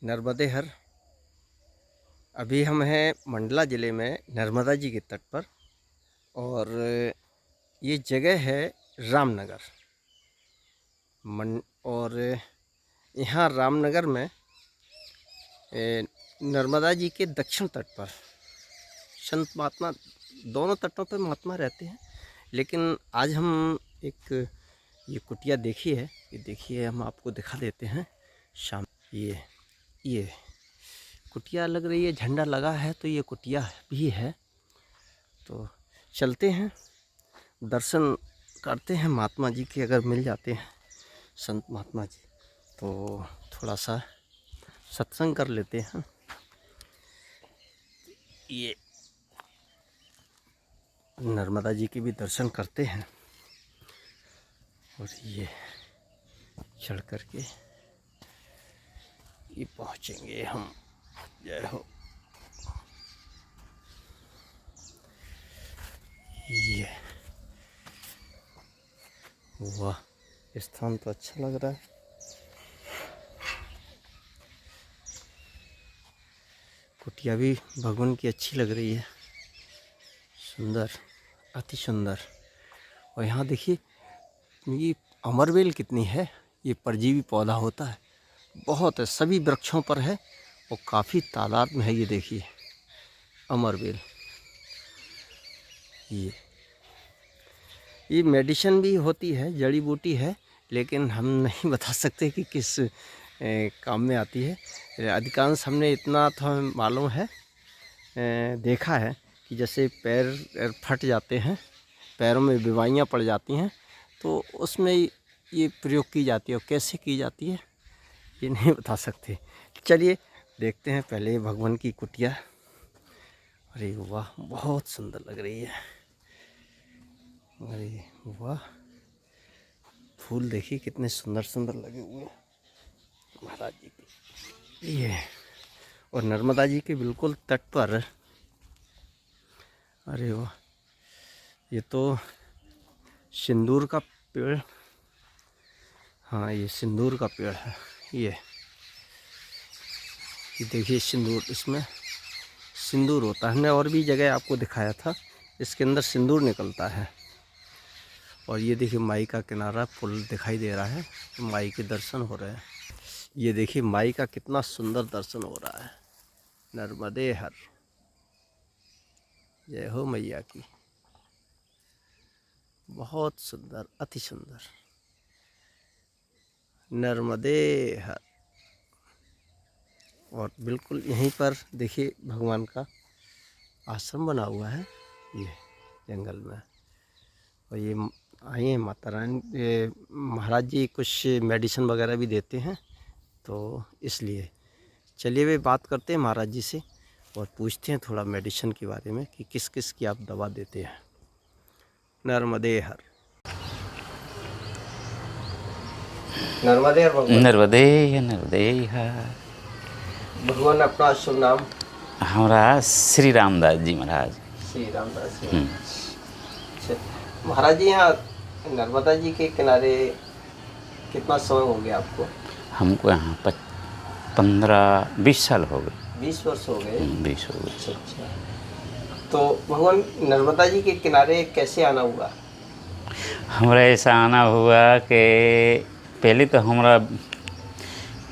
नर्मदे हर। अभी हम हैं मंडला ज़िले में नर्मदा जी के तट पर, और ये जगह है रामनगर और यहाँ रामनगर में नर्मदा जी के दक्षिण तट पर संत महात्मा, दोनों तटों पर महात्मा रहते हैं। लेकिन आज हम एक ये कुटिया देखी है, ये देखिए, हम आपको दिखा देते हैं। शाम ये कुटिया लग रही है, झंडा लगा है, तो ये कुटिया भी है। तो चलते हैं, दर्शन करते हैं महात्मा जी के। अगर मिल जाते हैं संत महात्मा जी तो थोड़ा सा सत्संग कर लेते हैं। ये नर्मदा जी के भी दर्शन करते हैं, और ये चढ़ कर के ये पहुँचेंगे हम। जय हो। ये वाह, स्थान तो अच्छा लग रहा है। कुटिया भी भगवान की अच्छी लग रही है, सुंदर, अति सुंदर। और यहाँ देखिए, ये अमरवेल कितनी है। ये परजीवी पौधा होता है, बहुत है, सभी वृक्षों पर है और काफ़ी तादाद में है। ये देखिए अमरवेल, ये मेडिसिन भी होती है, जड़ी बूटी है, लेकिन हम नहीं बता सकते कि किस काम में आती है। अधिकांश हमने इतना तो हमें मालूम है, देखा है कि जैसे पैर फट जाते हैं, पैरों में बीमारियाँ पड़ जाती हैं, तो उसमें ये प्रयोग की जाती है। और कैसे की जाती है ये नहीं बता सकते। चलिए देखते हैं पहले भगवान की कुटिया। अरे वाह, बहुत सुंदर लग रही है। अरे वाह, फूल देखिए कितने सुंदर सुंदर लगे हुए हैं महाराज जी के। ये और नर्मदा जी के बिल्कुल तट पर। अरे वाह, ये तो सिंदूर का पेड़, हाँ ये सिंदूर का पेड़ है। ये देखिए सिंदूर, इसमें सिंदूर होता है। हमने और भी जगह आपको दिखाया था, इसके अंदर सिंदूर निकलता है। और ये देखिए माई का किनारा, पुल दिखाई दे रहा है, माई के दर्शन हो रहे हैं। ये देखिए माई का कितना सुंदर दर्शन हो रहा है। नर्मदे हर, जय हो मैया की। बहुत सुंदर, अति सुंदर, नर्मदे हर। और बिल्कुल यहीं पर देखिए भगवान का आश्रम बना हुआ है, ये जंगल में। और ये आई हैं माता रानी, ये महाराज जी कुछ मेडिसिन वगैरह भी देते हैं, तो इसलिए चलिए वे बात करते हैं महाराज जी से और पूछते हैं थोड़ा मेडिसिन के बारे में कि किस किस की आप दवा देते हैं। नर्मदे हर। नर्मदे हर भगवान। नर्मदे हर। भगवान अपना शुभ नाम? हमारा श्री रामदास जी महाराज। श्री रामदास जी। अच्छा महाराज जी, यहाँ नर्मदा जी के किनारे कितना समय हो गया आपको? हमको यहाँ 15-20 साल हो गए। 20 वर्ष हो गए। 20 हो गए। अच्छा, तो भगवान नर्मदा जी के किनारे कैसे आना हुआ? हमारा ऐसा आना हुआ कि पहले तो हमारा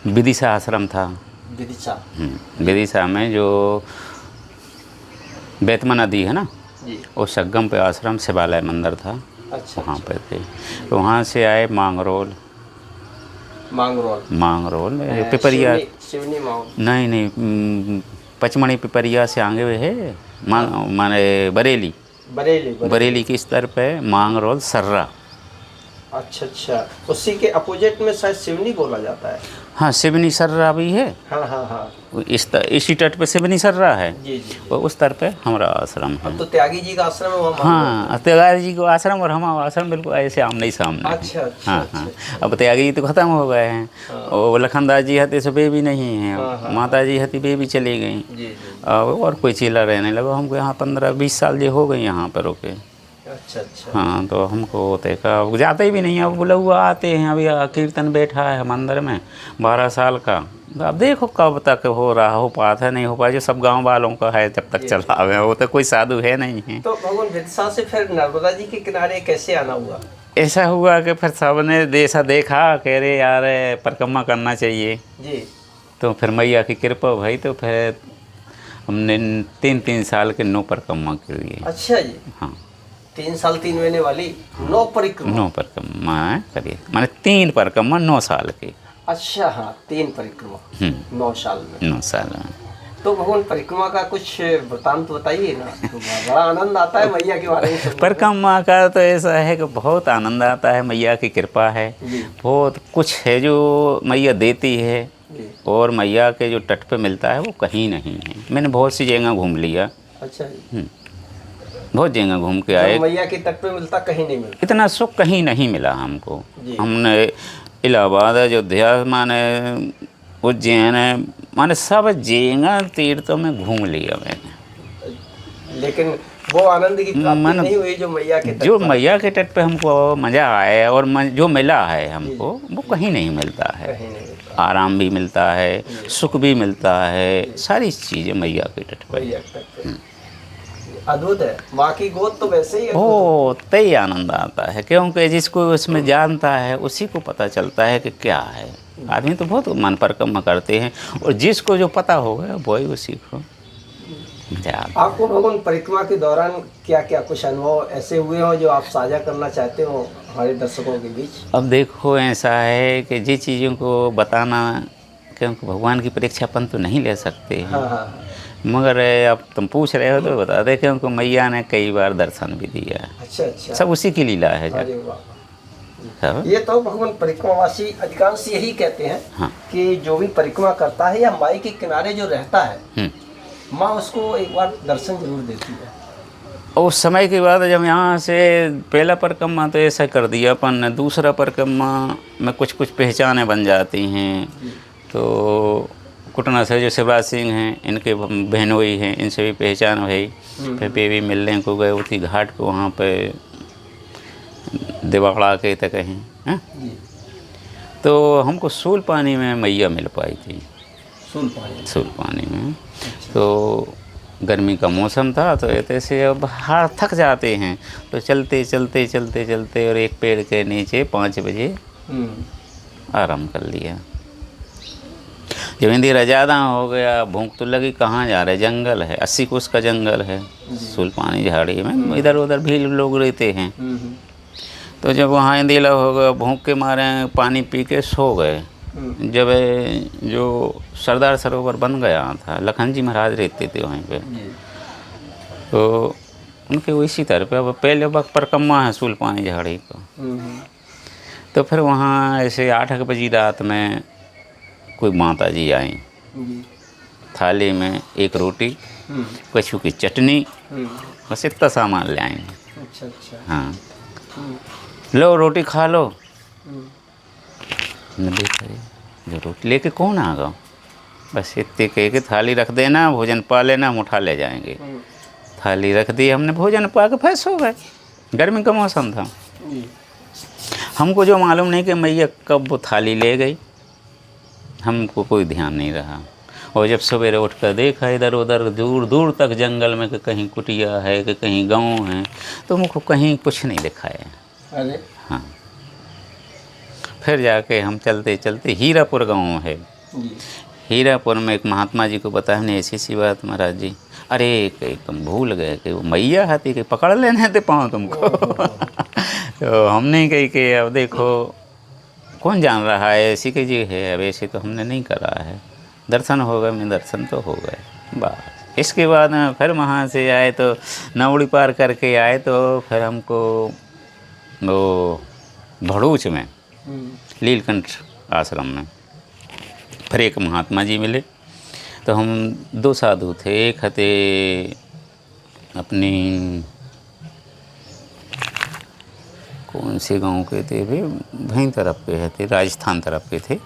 विदिशा आश्रम था। विदिशा? विदिशा में जो बेतमा नदी है ना जी, वो संगम पे आश्रम शिवालय मंदिर था। अच्छा, वहाँ पे थे। तो वहाँ से आए मांगरोल पिपरिया, शिवनी नहीं पचमणी पिपरिया से आगे हुए है माने बरेली की स्तर पे मांगरोल सर्रा। अच्छा, उसी के अपोजिट में शायद सिवनी बोला जाता है। हाँ, सिवनी सर्रा भी है। हाँ। इसी तट पे सिवनी सर्रा है। जी। और उस तर पे हमारा आश्रम है। तो त्यागी जी का आश्रम है वहाँ? हाँ, त्यागी जी का आश्रम और हमारा आश्रम बिल्कुल ऐसे आमने ही सामने। अच्छा। हाँ। अब त्यागी जी तो खत्म हो गए हैं। और लखनदास जी हते सो वे भी नहीं है। माता जी हती वे भी चली गई। और कोई चीला रहने लगा। हमको यहाँ 15-20 साल जो हो गए यहाँ पर रोके। अच्छा अच्छा। हाँ, तो हमको देखा, जाते भी नहीं, अब बोला हुआ आते हैं, अभी कीर्तन बैठा है मंदिर में 12 साल का, अब देखो कब तक हो रहा, हो पाता नहीं हो पाया, जो सब गांव वालों का है जब तक चला हुआ, वो तो कोई साधु है नहीं है। तो भगवान बिरसा से फिर नर्मदा जी के किनारे कैसे आना हुआ? ऐसा हुआ कि फिर सबने जैसा देखा, कह रहे यार परिक्रमा करना चाहिए जी। तो फिर मैया की कृपा भाई, तो फिर हमने 3 साल के 9 परिक्रमा कर लिए। अच्छा जी। हाँ, 3 साल 3 महीने वाली 9 परिक्रमा। 9 परिक्रमा करिए, माने 3 परिक्रमा 9 साल की। अच्छा हाँ, 3 परिक्रमा 9 साल में। 9 साल में। तो भगवान परिक्रमा का कुछ वृतांत बताइए ना, तो बड़ा आनंद आता है मैया के बारे में सुनकर। परिक्रमा का तो ऐसा है कि बहुत आनंद आता है, मैया की कृपा है, बहुत कुछ है जो मैया देती है, और मैया के जो तट पे मिलता है वो कहीं नहीं है। मैंने बहुत सी जगह घूम लिया। अच्छा जी। बहुत जगह घूम के आए, मैया के तट पे मिलता कहीं नहीं मिलता, इतना सुख कहीं नहीं मिला हमको। हमने इलाहाबाद, अयोध्या, माने उज्जैन, माने सब जगह तीर्थों में घूम लिया मैंने, लेकिन वो आनंद की प्राप्ति नहीं हुई जो मैया के तट जो मैया के तट पे हमको मज़ा आया, और जो मिला है हमको वो कहीं नहीं मिलता है। कहीं नहीं मिलता। आराम भी मिलता है, सुख भी मिलता है, सारी चीज़ें मैया के तट पे। अद्भुत है, माँ की गोद तो वैसे ही बहुत ही आनंद आता है, क्योंकि जिसको उसमें जानता है उसी को पता चलता है कि क्या है। आदमी तो बहुत मन परिक्रमा करते हैं, और जिसको जो पता होगा वही उसी को। आपको भगवान परिक्रमा के दौरान क्या क्या कुछ अनुभव ऐसे हुए हो जो आप साझा करना चाहते हो हमारे दर्शकों के बीच? अब देखो, ऐसा है कि जिस चीज़ों को बताना, क्योंकि भगवान की परीक्षा अपन तो नहीं ले सकते हैं। हाँ। मगर अब तुम पूछ रहे हो तो बता दे, क्योंकि मैया ने कई बार दर्शन भी दिया। अच्छा। सब उसी की लीला है। ये तो भगवान परिक्रमावासी अधिकांश यही कहते हैं। हाँ। कि जो भी परिक्रमा करता है या माई के किनारे जो रहता है, माँ उसको एक बार दर्शन जरूर देती है। और उस समय के बाद जब यहाँ से पहला परिक्रमा तो ऐसा कर दिया अपन ने, दूसरा परिक्रमा में कुछ पहचानें बन जाती हैं। तो कुटना से जो शिवराज सिंह हैं, इनके बहनोई हैं, इनसे भी पहचान हुई। फिर भी मिलने को गए उसी घाट को, वहाँ पे दिवाड़ा के तक कहीं है, तो हमको सूल पानी में मैया मिल पाई थी। सूल पानी में। तो गर्मी का मौसम था, तो ऐसे अब हाथ थक जाते हैं, तो चलते और एक पेड़ के नीचे 5 बजे आराम कर लिया। जब अंधेरा ज़्यादा हो गया, भूख तो लगी, कहाँ जा रहे, जंगल है, 80 कोस का जंगल है, सुल्पानी झाड़ी में इधर उधर भी लोग रहते हैं। तो जब वहाँ अंधेरा हो गया, भूख के मारे पानी पी के सो गए। जब जो सरदार सरोवर बन गया था, लखन जी महाराज रहते थे वहीं पे, तो उनके इसी तरह पे अब पहले वक्त परिक्रमा है सुल्पानी झाड़ी को। तो फिर वहाँ ऐसे 8 बजे रात में कोई माता जी आई, थाली में 1 रोटी, कछू की चटनी, बस इतना सामान ले आए। अच्छा। हाँ, लो रोटी खा लो। जो रोटी लेके कौन आ गया, बस इतने कह के थाली रख देना, भोजन पा लेना, हम उठा ले जाएंगे। थाली रख दी हमने, भोजन पा के फिर सो गए। गर्मी का मौसम था, हमको जो मालूम नहीं कि मैया कब वो थाली ले गई, हमको कोई ध्यान नहीं रहा। और जब सवेरे उठ कर देखा इधर उधर दूर दूर तक जंगल में कि कहीं कुटिया है कि कहीं गांव है, तो मुझको कहीं कुछ नहीं दिखाया। अरे हाँ, फिर जाके हम चलते हीरापुर गांव है, हीरापुर में एक महात्मा जी को बताया हमने ऐसी बात, महाराज जी अरे कहीं तुम भूल गए कि वो मैया हाथी के पकड़ लेने थे पाँव तुमको। तो हमने कही कि अब देखो कौन जान रहा है, ऐसी की जी है, अब ऐसे तो हमने नहीं करा है, दर्शन हो गए, मैं दर्शन तो हो गए बस। इसके बाद फिर वहाँ से आए तो नवड़ी पार करके आए, तो फिर हमको वो भड़ूच में लीलकंठ आश्रम में फिर एक महात्मा जी मिले। तो हम 2 साधु थे, एक हते अपनी कौन से गांव के थे वे, वहीं तरफ के थे, राजस्थान तरफ के थे,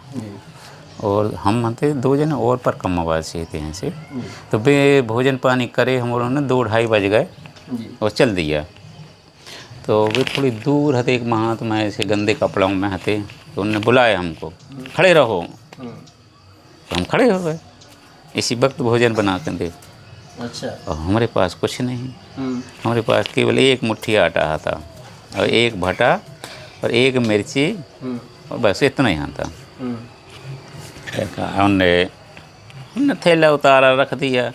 और हम थे 2 जन और परिक्रमावासी थे यहाँ से। तो वे भोजन पानी करे, हम लोगों ने 2-2:30 बज गए और चल दिया। तो वे थोड़ी दूर हते एक महात्मा ऐसे गंदे कपड़ों में हते, तो उनने बुलाया हमको, खड़े रहो। तो हम खड़े हो गए, इसी वक्त भोजन बना कर दे। अच्छा। और हमारे पास कुछ नहीं, हमारे पास केवल एक मुट्ठी आटा था और एक भटा और एक मिर्ची और बस इतना ही था। हमने थैला उतारा रख दिया,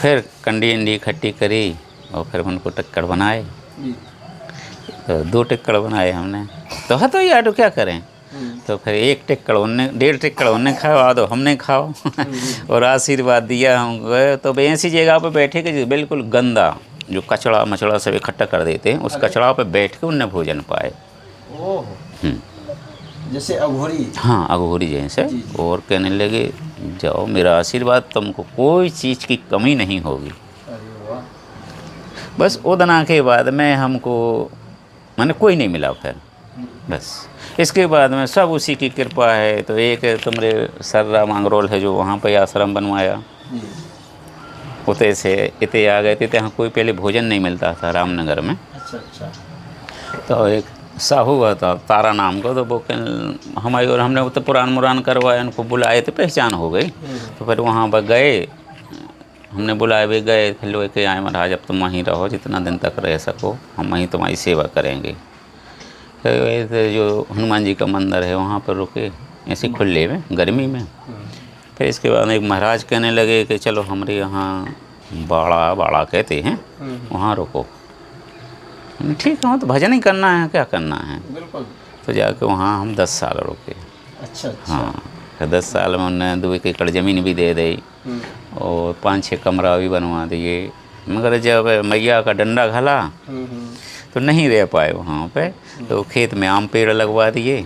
फिर कंडी इंडी इकट्ठी करी और फिर उनको टिक्कड़ बनाए। तो 2 टिक्कड़ बनाए हमने, तो हाँ तो यार क्या करें। तो फिर 1 टिक्कड़ उनने, 1.5 टिक्कड़ उनने खाओ, आधो हमने खाओ और आशीर्वाद दिया हमको। तो ऐसी जगह पे बैठे कि बिल्कुल गंदा जो कचड़ा मचड़ा सब इकट्ठा कर देते हैं, उस कचड़ा पे बैठ के उनने भोजन पाए। जैसे अघोरी। हाँ, अघोरी जैसे। और कहने लगे जाओ, मेरा आशीर्वाद, तुमको कोई चीज़ की कमी नहीं होगी। बस उदना के बाद में हमको माने कोई नहीं मिला फिर, बस इसके बाद में सब उसी की कृपा है। तो एक तुम्हारे सर्रा मांगरोल है जो वहाँ पे आश्रम बनवाया, उते से इते आ गए थे। यहाँ कोई पहले भोजन नहीं मिलता था रामनगर में। अच्छा। तो एक साहू हुआ था तारा नाम का, तो वो हमारी और हमने तो पुरान मुरान करवाया, उनको बुलाए थे, पहचान हो गई। तो फिर वहाँ पर गए, हमने बुलाए भी गए, फिर लोग के आए, महाराज अब तुम वहीं रहो, जितना दिन तक रह सको, हम वहीं तुम्हारी सेवा करेंगे। तो ऐसे जो हनुमान जी का मंदिर है वहाँ पर रुके, ऐसे खुले में गर्मी में। फिर इसके बाद एक महाराज कहने लगे कि चलो हमारे यहाँ बाड़ा कहते हैं, वहाँ रुको। ठीक है, तो भजन ही करना है, क्या करना है। बिल्कुल। तो जाके वहाँ हम 10 साल रुके। अच्छा। हाँ, फिर 10 साल में उन्होंने 2 एकड़ ज़मीन भी दे दी और 5-6 कमरा भी बनवा दिए। मगर जब मैया का डंडा घला तो नहीं रह पाए वहाँ पे, तो खेत में आम पेड़ लगवा दिए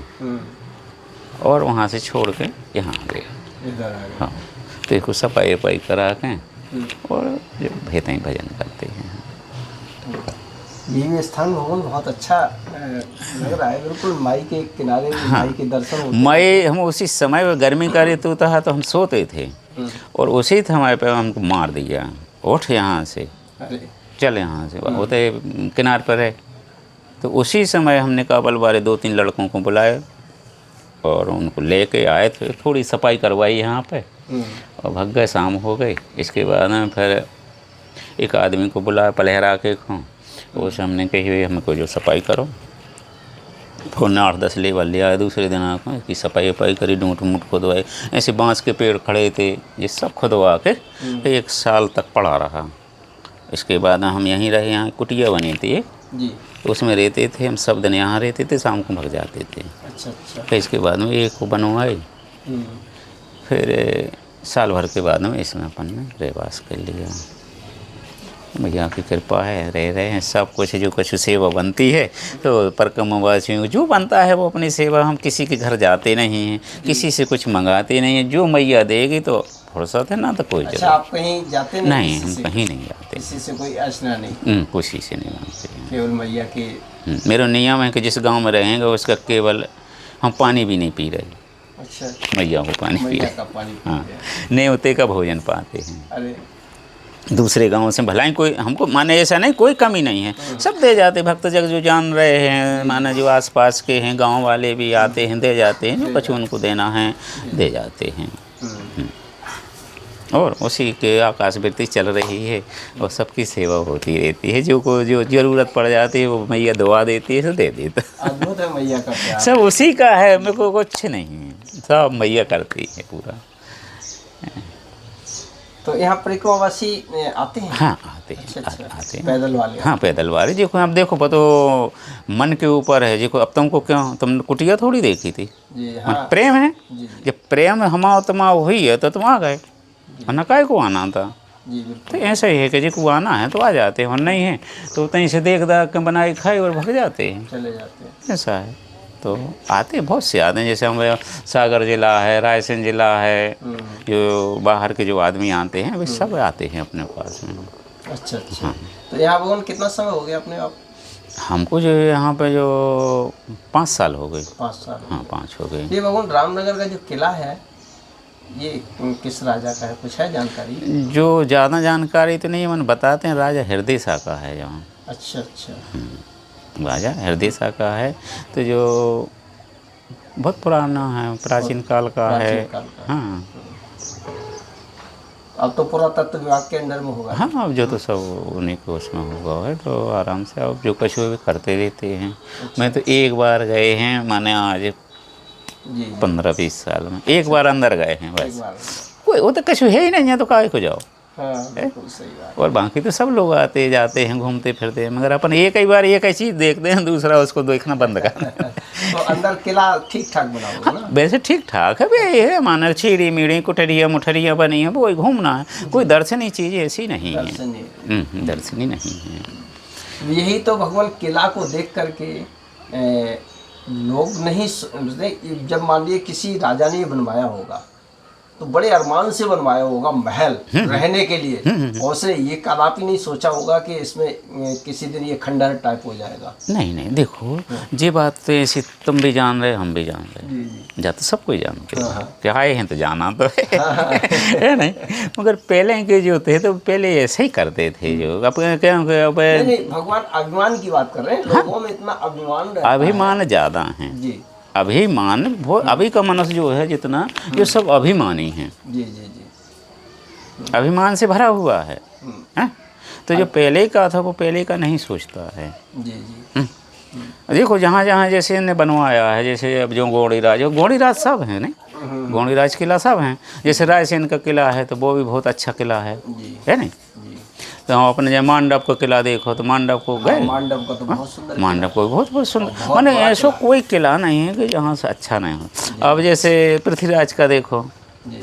और वहाँ से छोड़ के यहाँ आ गए। हाँ, तो इसको सफाई वफाई करा के और जो भेते ही भजन करते हैं। ये स्थान भवन बहुत अच्छा लग रहा है, बिल्कुल माई के किनारे। हाँ, माई के दर्शन होते माई, हम उसी समय में गर्मी का ऋतु था तो हम सोते थे और उसी समय पे हमको मार दिया, उठ यहाँ से, चल यहाँ से, होते किनार पर है। तो उसी समय हमने काबल वाले 2-3 लड़कों को बुलाए और उनको लेके आए थे, थोड़ी सफाई करवाई यहाँ पे और भग गए, शाम हो गई। इसके बाद में फिर एक आदमी को बुलाया पलहरा के खो, उसे हमने कही हुई हमको जो सफाई करो। फिर 8-10 लेबर ले आए, दूसरे दिन आकर इसकी सफाई वफाई करी, डूंट मूट खुदवाई। ऐसे बांस के पेड़ खड़े थे, ये सब खुदवा के 1 साल तक पड़ा रहा। इसके बाद हम यहीं रहे, यहाँ कुटिया बनी थी एक, तो उसमें रहते थे हम, सब दिन यहाँ रहते थे, शाम को भग जाते थे। अच्छा। फिर इसके बाद में एक को बनवाई, फिर साल भर के बाद में इसमें अपन ने रहवास कर लिया। भैया की कृपा है, रह रहे हैं। सब कुछ जो कुछ सेवा बनती है तो परकमवासियों जो बनता है वो अपनी सेवा, हम किसी के घर जाते नहीं हैं, किसी से कुछ मंगाते नहीं हैं, जो मैया देगी तो फुर्सत है ना, तो कोई अच्छा, आप कहीं जाते नहीं, हम कहीं नहीं जाते, किसी से कोई अर्चना नहीं, किसी से नहीं मांगते, केवल मैया के। मेरा नियम है कि जिस गांव में रहेंगे उसका केवल हम पानी भी नहीं पी रहे। अच्छा, मैया को पानी पी रहे, हाँ, नेवते का भोजन पाते हैं। अरे दूसरे गांव से भलाई कोई हमको माने ऐसा नहीं, कोई कमी नहीं है, सब दे जाते भक्त जग जो जान रहे हैं, माने जो आसपास के हैं गांव वाले भी आते हैं, दे जाते हैं, जो कुछ उनको देना है दे जाते हैं। और उसी के आकाशवृत्ति चल रही है और सबकी सेवा होती रहती है। जो ज़रूरत पड़ जाती है वो मैया दुआ देती है, तो दे देता। अद्भुत है मैया का प्यार, सब उसी का है, मेरे को कुछ नहीं है, सब मैया करती है पूरा। तो यहाँ परिक्रमावासी आते हैं? हाँ, आते हैं। अच्छा, आते हैं पैदल वाले? हाँ, पैदल वाले। देखो आप देखो तो मन के ऊपर है। देखो अब तुमको क्यों, तुमने कुटिया थोड़ी देखी थी जी, हाँ। प्रेम है जी। जब प्रेम हमात्मा हुई है तो तुम आ गए, वरना काय को आना था। जी, तो ऐसा ही है कि जिसको आना है तो आ जाते हैं, और नहीं है तो कहीं से देख दाख के बनाए खाए और भग जाते हैं, चले जाते हैं। ऐसा है। तो आते हैं, बहुत से आते हैं। जैसे हमारे सागर जिला है, रायसेन जिला है, जो बाहर के जो आदमी आते हैं वे सब आते हैं अपने पास में। अच्छा। हाँ। तो यहाँ भगवान कितना समय हो गया अपने आप? हमको जो यहाँ पे जो 5 साल हो गए। 5 साल? हाँ, 5 हो गए। ये भगवान रामनगर का जो किला है ये किस राजा का है, कुछ है जानकारी? जो ज़्यादा जानकारी तो नहीं है, मैंने बताते हैं राजा हृदय शाह का है यहाँ। अच्छा। बाजा हृदय सा का है, तो जो बहुत पुराना है, प्राचीन काल का है। प्राचीन काल का। हाँ अब तो पुरातत्व विभाग के अंदर में होगा। हाँ, अब जो तो सब उन्हीं को उसमें हुआ है, तो आराम से अब जो कुछ भी करते रहते हैं। मैं तो एक बार गए हैं, माने आज जी जी। 15-20 साल में एक बार अंदर गए हैं एक बस। बार। कोई वो तो कुछ है ही नहीं है, तो काहे को जाओ। हाँ बिल्कुल सही बात। और बाकी तो सब लोग आते जाते हैं, घूमते फिरते हैं, मगर अपन एक ही बार एक ही चीज़ देखते हैं, दूसरा उसको देखना बंद कर। तो अंदर किला ठीक ठाक बना हुआ है ना? वैसे ठीक ठाक है भाई, ये माना छीड़ी मीड़ी कुठरिया मुठरिया बनी है, वो ही घूमना है, कोई दर्शनीय चीज़ ऐसी नहीं है। दर्शनीय। दर्शनीय नहीं है। यही तो भगवान किला को देख करके लोग नहीं जब मान लिए किसी राजा ने ये बनवाया होगा तो बड़े अरमान से बनवाया होगा महल रहने के लिए, और से ये कदापि नहीं सोचा होगा कि इसमें किसी दिन ये खंडहर टाइप हो जाएगा। नहीं नहीं, देखो ये बात तो ऐसी तुम भी जान रहे, हम भी जान रहे, जी जी। जा तो सब कोई जानते हाँ, हैं हाँ। कि आए हैं तो जाना तो है नहीं, मगर पहले के जो थे तो पहले ऐसे ही करते थे, जो अब क्या नहीं नहीं, भगवान अभिमान की बात कर रहे हैं, लोगों में इतना अभिमान रहता है। अभिमान ज़्यादा है। जी अभिमान बहुत, अभी का मनुष्य जो है जितना, ये सब अभिमानी हैं, जी जी जी। अभिमान से भरा हुआ है। हैं? तो जो पहले का था वो पहले का नहीं सोचता है। जी जी। देखो जहाँ जहाँ जैसे इन्हें बनवाया है, जैसे अब जो गौड़ीराज सब हैं नहीं, गौड़ीराज किला सब हैं, जैसे रायसेन का किला है तो वो भी बहुत अच्छा किला है नहीं। तो हम अपने जब मांडव का किला देखो तो मांडव को गए, मांडव का तो बहुत सुंदर, मांडव को बहुत बहुत सुंदर, माने ऐसा कोई किला नहीं है कि जहाँ से अच्छा नहीं हो। अब जैसे पृथ्वीराज का देखो, जी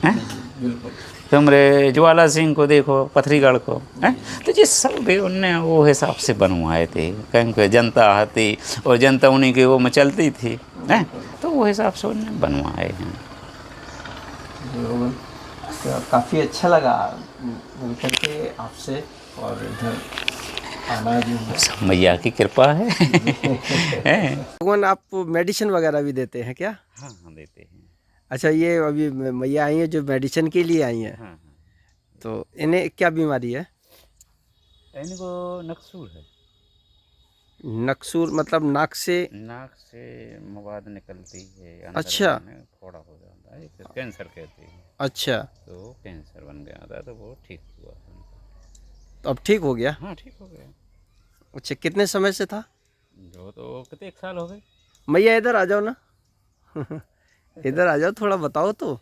हैं, बिल्कुल। तुमरे ज्वाला सिंह को देखो, पथरीगढ़ को, हैं, तो ये सब भी उनने वो हिसाब से बनवाए थे, क्योंकि जनता आती और जनता उन्हीं के वो में चलती थी, हैं, तो वो हिसाब से उन्होंने बनवाए हैं। काफ़ी अच्छा लगा मिल करके आपसे, और इधर आना जो है सब मैया की कृपा है। भगवान। आप मेडिसिन वगैरह भी देते हैं क्या? हाँ हाँ देते हैं। अच्छा, ये अभी मैया आई हैं जो मेडिसिन के लिए आई हैं, हाँ तो इन्हें क्या बीमारी है? इनको नक्सूर है। नक्सूर मतलब नाक से मवाद निकलती है, अंदर अच्छा में फोड़ा हो जाता है, इसे कैंसर कहते हैं। अच्छा, तो कैंसर बन गया था, तो वो ठीक हुआ उनका। तो अब ठीक हो गया? हाँ ठीक हो गया। अच्छा, कितने समय से था? जो तो कितने एक साल हो गए। मैया इधर आ जाओ ना। इधर आ जाओ, थोड़ा बताओ तो।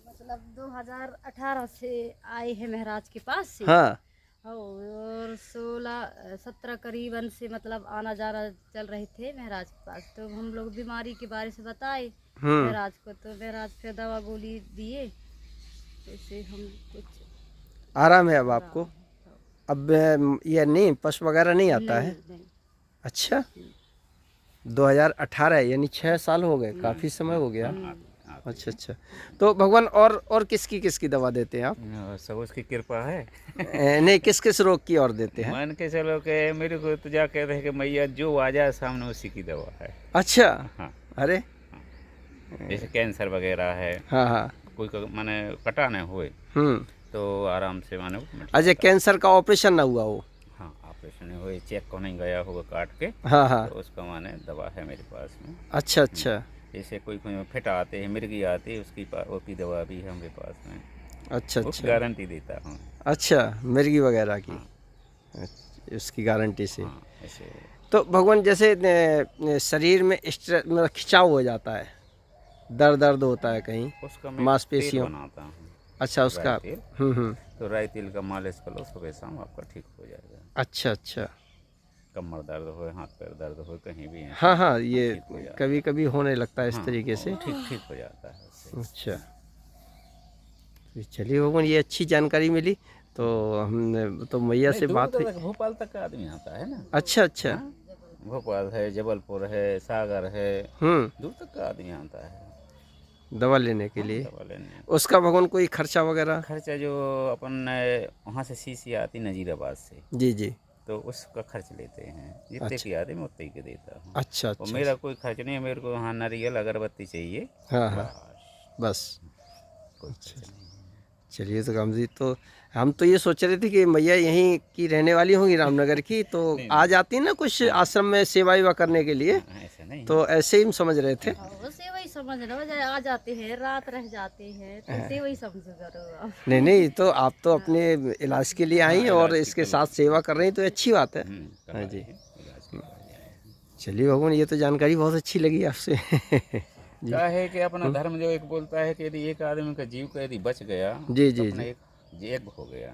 मतलब 2018 से आए हैं महाराज के पास से। हाँ और 16-17 करीबन से मतलब आना जाना चल रहे थे महाराज के पास, तो हम लोग बीमारी के बारे से बताए महाराज को, तो महाराज फिर दवा गोली दिए, जैसे हम कुछ आराम है अब आपको? अब ये नहीं पस वगैरह नहीं आता है? नहीं। अच्छा, 2018 यानी 6 साल हो गए, काफ़ी समय हो गया। अच्छा अच्छा, तो भगवान और किसकी दवा देते हैं आप? सब उसकी कृपा है। नहीं, किस रोग की और देते हैं? मान के चलो कि मेरे को तो जा कहते हैं कि मैया जो आ जाए सामने उसी की दवा है। अच्छा। हाँ, अरे जैसे कैंसर वगैरह है, हाँ हाँ। कोई का माने कटा नहीं हुए तो आराम से माने वो मिट अच्छा, जाता है। कैंसर का ऑपरेशन ना हुआ हो? हाँ, ऑपरेशन हुए, चेक को नहीं गया होगा काट के, हाँ हाँ। तो उसका माने दवा है मेरे पास में। अच्छा अच्छा। जैसे कोई फिट आते हैं, मिर्गी आती है, उसकी दवा भी है मेरे पास में। अच्छा वो अच्छा। गारंटी देता हूँ। अच्छा, मिर्गी वगैरह की उसकी गारंटी से। हाँ ऐसे। तो भगवान जैसे शरीर में स्ट्रेस मतलब खिंचाव हो जाता है, दर्द होता है कहीं उसका मैं मांसपेशियों? तेल बनाता हूँ। अच्छा, उसका राई तेल। तो राई तेल का मालिश कर लो सुबह शाम, आपका ठीक हो जाएगा। अच्छा अच्छा। कमर दर्द हो, हाथ पैर दर्द हो, कहीं भी है, हाँ हाँ, ये ठीक हो जाता कभी कभी होने लगता है इस हाँ, तरीके से। ठीक हो जाता है उससे। अच्छा, तो चलिए भगवान, ये अच्छी जानकारी मिली, तो हमने तो मैया से बात हुई। भोपाल तक का आदमी आता है ना। अच्छा अच्छा। हाँ, भोपाल है, जबलपुर है, सागर है, दूर तक का आदमी आता है दवा लेने के लिए। दवा लेने। उसका भगवान कोई खर्चा वगैरह? खर्चा जो अपन वहाँ से शीशी आती नजीराबाद से, जी जी। तो उसका खर्च लेते हैं, जितने अच्छा। की आते मैं उतने की देता हूँ। अच्छा और अच्छा। मेरा कोई खर्च नहीं है, मेरे को वहाँ नारियल अगरबत्ती चाहिए, हाँ हाँ, बस, बस। कोई अच्छा। खर्च नहीं है। चलिए तो कामत जी, तो हम तो ये सोच रहे थे कि मैया यहीं की रहने वाली होंगी, रामनगर की, तो आ जाती ना कुछ आश्रम में सेवा वेवा करने के लिए, ऐसा नहीं तो ऐसे ही हम समझ रहे थे। वैसे वही समझ लो, आ जाते हैं, रात रह जाते हैं, तो ऐसे वही समझ करो आप। नहीं नहीं, तो आप तो अपने इलाज के लिए आई और इसके साथ सेवा कर रही, तो अच्छी बात है। करवा हाँ जी। रहे हैं, इलाज करवा जाए। चलिए भगवान, ये तो जानकारी बहुत अच्छी लगी आपसे। क्या है कि अपना धर्म जो एक बोलता है कि यदि एक आदमी का जीव का यदि बच गया जी तो जी अपना जी, एक यज्ञ हो गया,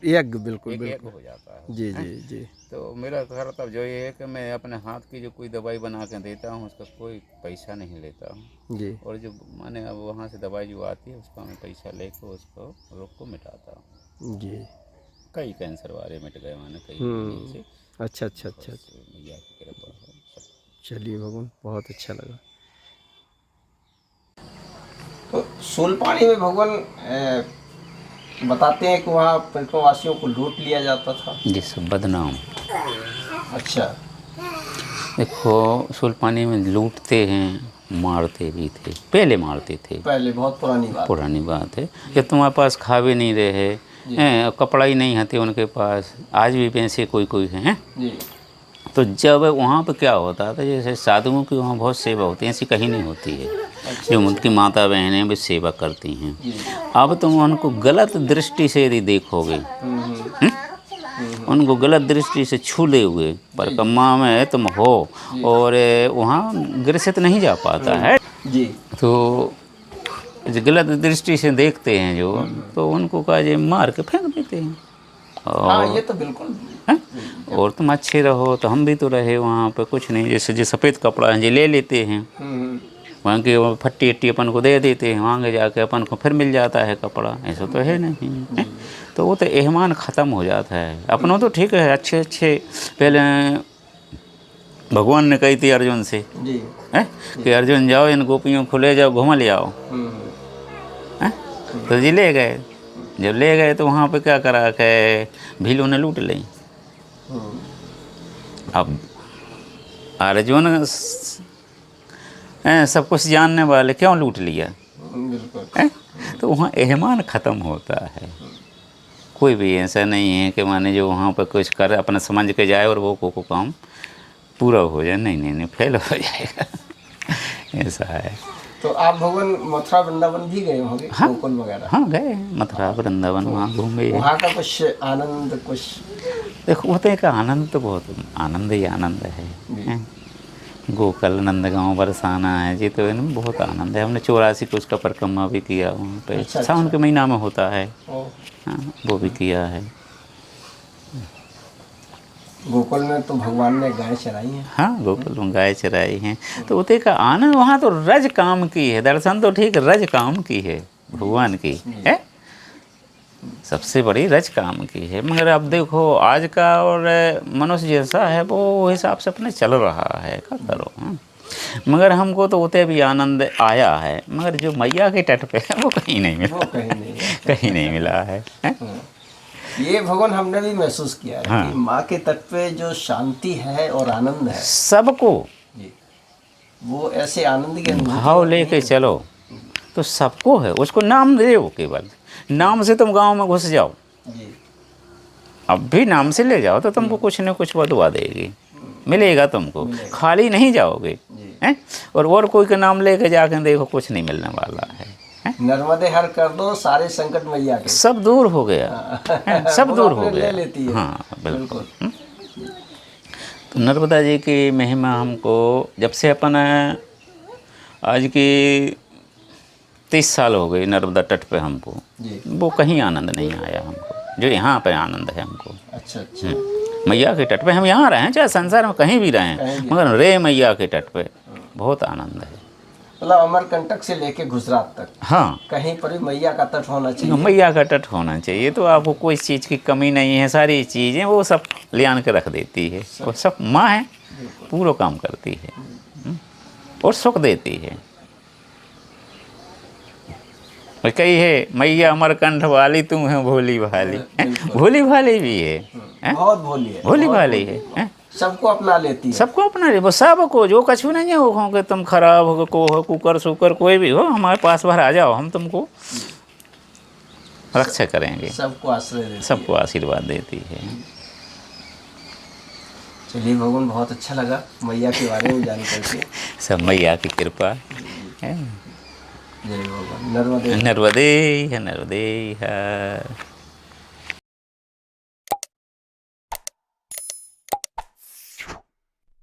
यज्ञ, बिल्कुल एक यज्ञ बिल्कुल। हो जाता है। जी हैं? जी जी तो मेरा कर्तव्य जो ये है कि मैं अपने हाथ की जो कोई दवाई बना के देता हूँ उसका कोई पैसा नहीं लेता हूँ, जी और जो माने अब वहाँ से दवाई जो आती है उसका मैं पैसा लेकर उसको रोग को मिटाता हूँ। जी। कई कैंसर वाले मिट गए, माने कई महीने से। अच्छा अच्छा अच्छा बस अच्छा। मैया की कृपा है सब। चलिए भगवान, बहुत अच्छा लगा। तो सोलपानी में भगवान बताते हैं कि वहाँ परिक्रमवासियों को लूट लिया जाता था। जिस बदनाम अच्छा। देखो, सुल्पानी में लूटते हैं, मारते भी थे, पहले मारते थे, पहले बहुत पुरानी बात। पुरानी बात है। जब तुम्हारे पास खा भी नहीं रहे हैं, कपड़ा ही नहीं आते उनके पास, आज भी पैसे कोई कोई हैं। जी तो जब वहाँ पर क्या होता था, जैसे साधुओं की वहाँ बहुत सेवा होती है, ऐसी कहीं नहीं होती है। जो उनकी माता बहनें भी सेवा करती हैं। अब तुम उनको गलत दृष्टि से यदि देखोगे, उनको गलत दृष्टि से छूले हुए परिक्रमा में तुम हो और वहाँ ग्रसित नहीं जा पाता है, जी। तो जो गलत दृष्टि से देखते हैं जो, तो उनको काजे मार के फेंक देते हैं। हाँ, ये तो बिल्कुल हैं? और तुम अच्छे रहो तो हम भी तो रहे वहाँ पे, कुछ नहीं, जैसे जो सफ़ेद कपड़ा है जो ले लेते हैं, वहाँ के वो फट्टी अट्टी अपन को दे देते हैं, वहाँ जाके अपन को फिर मिल जाता है कपड़ा, ऐसा तो है नहीं है? तो वो तो एहमान ख़त्म हो जाता है। अपनों तो ठीक है, अच्छे अच्छे, पहले भगवान ने कही थी अर्जुन से जी है कि अर्जुन जाओ इन गोपियों को ले जाओ, घुमा ले आओ, हैं? तो जी ले गए। जब ले गए तो वहाँ पे क्या करा कि भीलों ने लूट ली। अब अर्जुन सब कुछ जानने वाले क्यों लूट लिया, बिल्कुल। हैं? तो वहाँ एहमान ख़त्म होता है। कोई भी ऐसा नहीं है कि माने जो वहाँ पर कुछ कर अपना समझ के जाए और वो को काम पूरा हो जाए, नहीं नहीं नहीं, फेल हो जाएगा। ऐसा है। तो आप भगवान मथुरा वृंदावन भी गए होंगे? हाँ गोकुल वगैरह? हाँ, गए मथुरा वृंदावन, वहाँ घूमे। वहाँ का कुछ आनंद, कुछ देखो होते का आनंद तो बहुत आनंद ही आनंद है, हैं? गोकुल नंदगांव बरसाना है जी, तो इनमें बहुत आनंद है। हमने 84 को उसका परिक्रमा भी किया वहाँ पे। अच्छा, सावन के महीना में होता है, ओ, हाँ, वो भी किया है। गोकुल में तो भगवान ने गाय चराई है। हाँ, गोकुल में गाय चराई हैं। तो उते का आनंद वहाँ तो रज काम की है, दर्शन तो ठीक रज काम की है भगवान की है, सबसे बड़ी रज काम की है। मगर अब देखो आज का और मनुष्य जैसा है वो हिसाब से अपने चल रहा है, क्या करो। मगर हमको तो उते भी आनंद आया है, मगर जो मैया के तट पे है वो कहीं नहीं मिला, वो कहीं नहीं है। कहीं नहीं मिला है। ये भगवान हमने भी महसूस किया है हाँ। कि माँ के तट पे जो शांति है और आनंद है, सबको जी, वो ऐसे आनंद के अनुभूति भाव लेके चलो तो सबको है। उसको नाम दे, केवल नाम से तुम गांव में घुस जाओ, जी अब भी नाम से ले जाओ तो तुमको कुछ न कुछ बदवा देगी, मिलेगा तुमको, खाली नहीं जाओगे, हैं? और कोई का नाम लेके जाके देखो कुछ नहीं मिलने वाला है, हैं? नर्मदे हर कर दो सारे संकट मैया के, सब दूर हो गया, हैं? सब वो दूर अपने हो ले गया। लेती है। हाँ बिल्कुल। तो नर्मदा जी की महिमा हमको जब से अपन आज की 30 साल हो गए नर्मदा तट पे हमको, जी। वो कहीं आनंद नहीं आया हमको जो यहाँ पे आनंद है हमको। अच्छा अच्छा। मैया के तट पे हम यहाँ रहें चाहे संसार में कहीं भी रहें, मगर रे मैया के तट पे बहुत आनंद है। मतलब अमरकंटक से लेके गुजरात तक हाँ, कहीं पर भी मैया का तट होना चाहिए। मैया का तट होना चाहिए, तो आपको कोई चीज़ की कमी नहीं है। सारी चीज़ें वो सब ले आन के रख देती है, वो सब माँ है, पूरा काम करती है और सुख देती है। कही है मैया अमरकंठ वाली तुम है भोली भाली, भोली भाली भी है, बहुत भोली है, भोली बहुत भाली है, सबको अपना लेती है। सबको अपना ले, वो सबको, जो कछु नहीं हो कि तुम खराब हो को हो कुकर सुकर कोई भी हो, हमारे पास बाहर आ जाओ, हम तुमको रक्षा करेंगे, सबको आश्रय देती सबको आशीर्वाद देती है। चलिए भगवान, बहुत अच्छा लगा मैया के बारे में जान करके। सब मैया की कृपा है। जय भगवान। नर्मदे नर्मदे है, नर्मदे है।